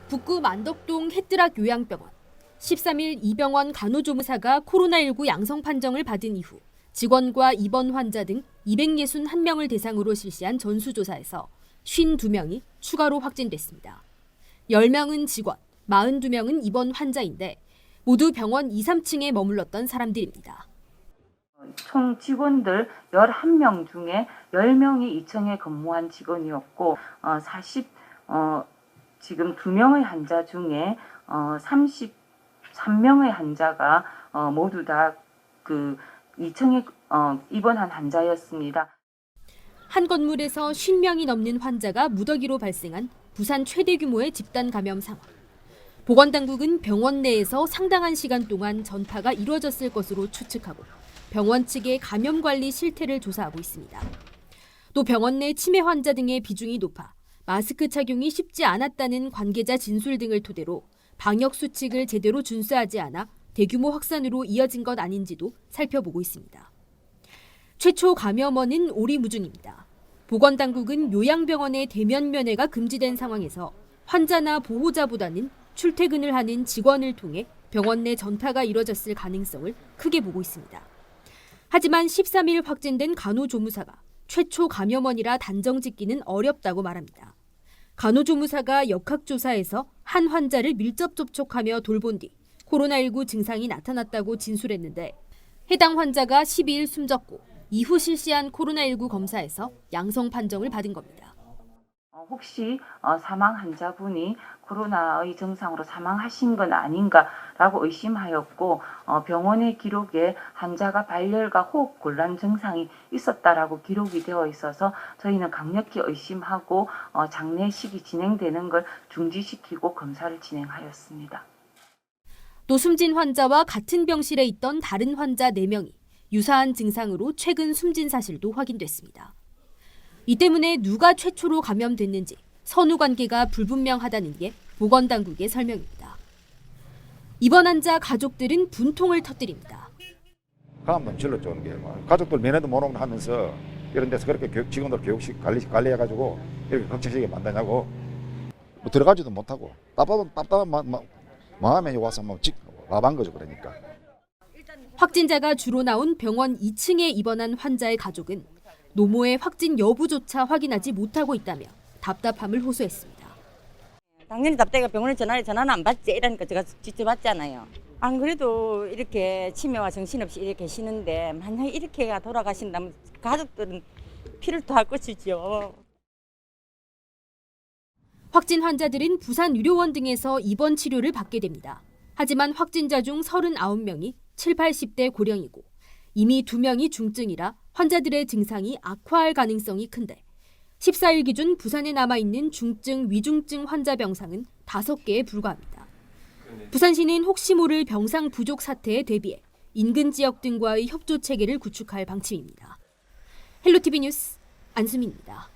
북구 만덕동 햇드락 요양병원. 13일 이 병원 간호조무사가 코로나19 양성 판정을 받은 이후 직원과 입원 환자 등 261명을 대상으로 실시한 전수조사에서 52명이 추가로 확진됐습니다. 10명은 직원, 42명은 입원 환자인데 모두 병원 2, 3층에 머물렀던 사람들입니다. 총 직원들 11명 중에 10명이 2층에 근무한 직원이었고 지금 2명의 환자 중에 33명의 환자가 모두 다 그 2층에 입원한 환자였습니다. 한 건물에서 50명이 넘는 환자가 무더기로 발생한 부산 최대 규모의 집단 감염 상황. 보건당국은 병원 내에서 상당한 시간 동안 전파가 이루어졌을 것으로 추측하고 병원 측의 감염 관리 실태를 조사하고 있습니다. 또 병원 내 치매 환자 등의 비중이 높아 마스크 착용이 쉽지 않았다는 관계자 진술 등을 토대로 방역 수칙을 제대로 준수하지 않아 대규모 확산으로 이어진 것 아닌지도 살펴보고 있습니다. 최초 감염원은 오리무중입니다. 보건당국은 요양병원의 대면 면회가 금지된 상황에서 환자나 보호자보다는 출퇴근을 하는 직원을 통해 병원 내 전파가 이뤄졌을 가능성을 크게 보고 있습니다. 하지만 13일 확진된 간호조무사가 최초 감염원이라 단정 짓기는 어렵다고 말합니다. 간호조무사가 역학조사에서 한 환자를 밀접 접촉하며 돌본 뒤 코로나19 증상이 나타났다고 진술했는데 해당 환자가 12일 숨졌고 이후 실시한 코로나19 검사에서 양성 판정을 받은 겁니다. 혹시 사망 환자분이 코로나의 증상으로 사망하신 건 아닌가라고 의심하였고 병원의 기록에 환자가 발열과 호흡 곤란 증상이 있었다라고 기록이 되어 있어서 저희는 강력히 의심하고 장례식이 진행되는 걸 중지시키고 검사를 진행하였습니다. 또 숨진 환자와 같은 병실에 있던 다른 환자 4명이 유사한 증상으로 최근 숨진 사실도 확인됐습니다. 이 때문에 누가 최초로 감염됐는지 선후 관계가 불분명하다는 게 보건당국의 설명입니다. 입원 환자 가족들은 분통을 터뜨립니다. 감염 질러 주는 게 가족들 면회도 못 오고 하면서 이런 데서 그렇게 직원들 교육식 관리해가지고 이렇게 걱정시게 만드냐고 뭐 들어가지도 못하고 답답한 마음에 와서 뭐 와반 거죠. 그러니까. 확진자가 주로 나온 병원 2층에 입원한 환자의 가족은 노모의 확진 여부조차 확인하지 못하고 있다며 답답함을 호소했습니다. 당연히 답답해가 병원에 전화는 안 받지 이러니까 제가 직접 받잖아요. 안 그래도 이렇게 치매와 정신없이 이렇게 계시는데 만약에 이렇게 돌아가신다면 가족들은 피를 토할 것이죠. 확진 환자들은 부산 의료원 등에서 입원 치료를 받게 됩니다. 하지만 확진자 중 39명이 7, 80대 고령이고 이미 2명이 중증이라 환자들의 증상이 악화할 가능성이 큰데 14일 기준 부산에 남아있는 중증, 위중증 환자 병상은 5개에 불과합니다. 부산시는 혹시 모를 병상 부족 사태에 대비해 인근 지역 등과의 협조 체계를 구축할 방침입니다. 헬로티비 뉴스 안수민입니다.